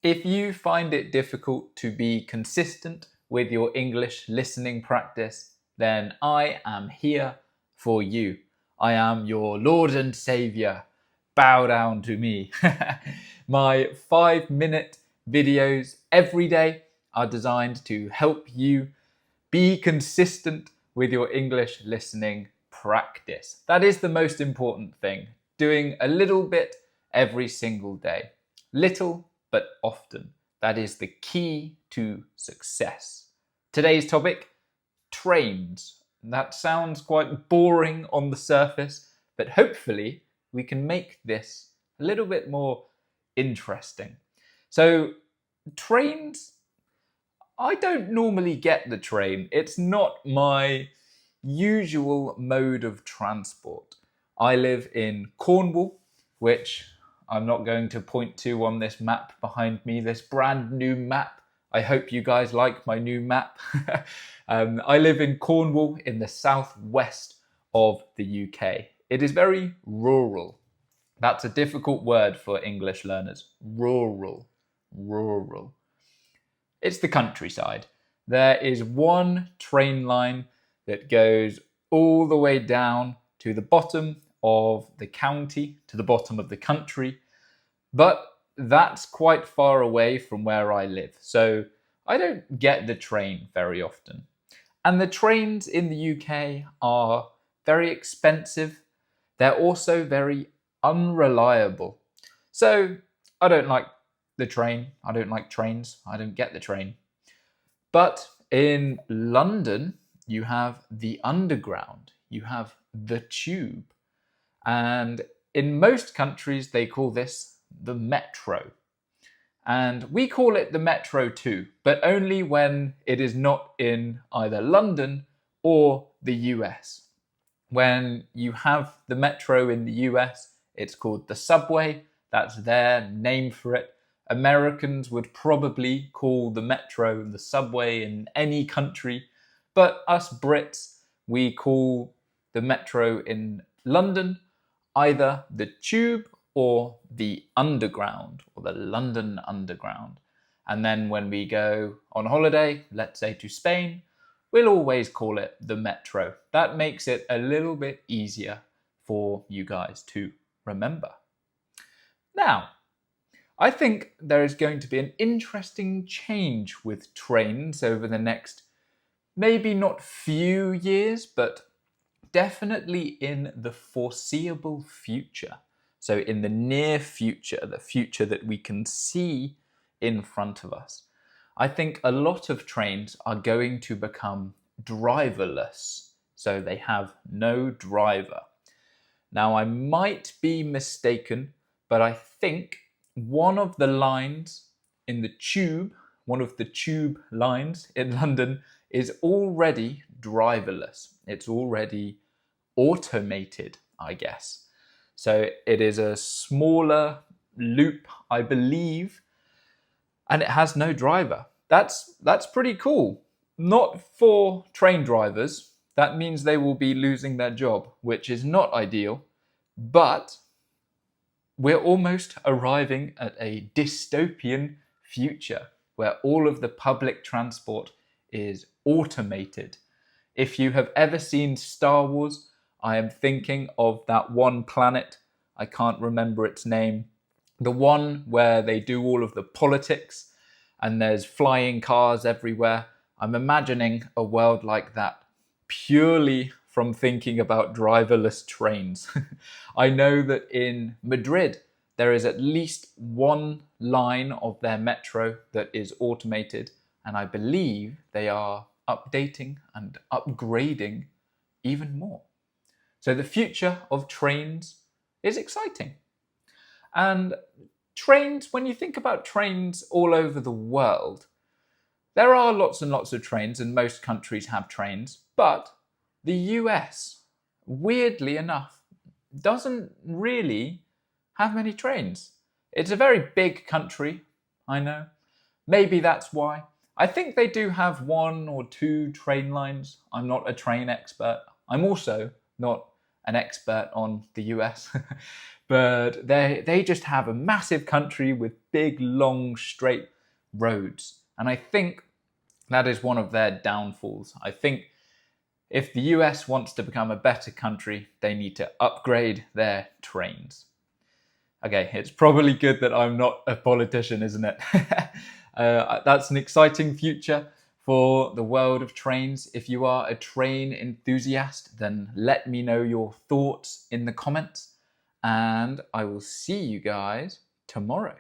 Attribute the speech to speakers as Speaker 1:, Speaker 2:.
Speaker 1: If you find it difficult to be consistent with your English listening practice, then I am here for you. I am your Lord and Saviour. Bow down to me. My 5-minute videos every day are designed to help you be consistent with your English listening practice. That is the most important thing. Doing a little bit every single day. Little but often. That is the key to success. Today's topic, trains. That sounds quite boring on the surface, but hopefully we can make this a little bit more interesting. So, trains, I don't normally get the train. It's not my usual mode of transport. I live in Cornwall, which I'm not going to point to on this map behind me, this brand new map. I hope you guys like my new map. I live in Cornwall in the southwest of the UK. It is very rural. That's a difficult word for English learners. Rural. Rural. It's the countryside. There is one train line that goes all the way down to the bottom of the county, to the bottom of the country, but that's quite far away from where I live, so I don't get the train very often. And the trains in the UK are very expensive. They're also very unreliable. So I don't like the train. I don't like trains. I don't get the train. But in London, you have the underground. You have the tube. And in most countries, they call this the metro. And we call it the metro too, but only when it is not in either London or the US. When you have the metro in the US, it's called the subway. That's their name for it. Americans would probably call the metro the subway in any country, but us Brits, we call the metro in London either the tube or the underground, or the London Underground. And then when we go on holiday, let's say to Spain, we'll always call it the metro. That makes it a little bit easier for you guys to remember. Now, I think there is going to be an interesting change with trains over the next, maybe not few years, but definitely in the foreseeable future. So in the near future, the future that we can see in front of us, I think a lot of trains are going to become driverless. So they have no driver. Now I might be mistaken, but I think one of the lines in the tube, one of the tube lines in London is already driverless. It's already automated, I guess. So it is a smaller loop, I believe, and it has no driver. That's pretty cool. Not for train drivers. That means they will be losing their job, which is not ideal, but we're almost arriving at a dystopian future where all of the public transport is automated. If you have ever seen Star Wars, I am thinking of that one planet, I can't remember its name, the one where they do all of the politics and there's flying cars everywhere. I'm imagining a world like that purely from thinking about driverless trains. I know that in Madrid, there is at least one line of their metro that is automated, and I believe they are updating and upgrading even more. So the future of trains is exciting. And trains, when you think about trains all over the world, there are lots and lots of trains, and most countries have trains, but the US, weirdly enough, doesn't really have many trains. It's a very big country, I know. Maybe that's why. I think they do have 1 or 2 train lines. I'm not a train expert. I'm also not an expert on the US. But they just have a massive country with big, long, straight roads. And I think that is one of their downfalls. I think if the US wants to become a better country, they need to upgrade their trains. Okay, it's probably good that I'm not a politician, isn't it? That's an exciting future for the world of trains. If you are a train enthusiast, then let me know your thoughts in the comments, and I will see you guys tomorrow.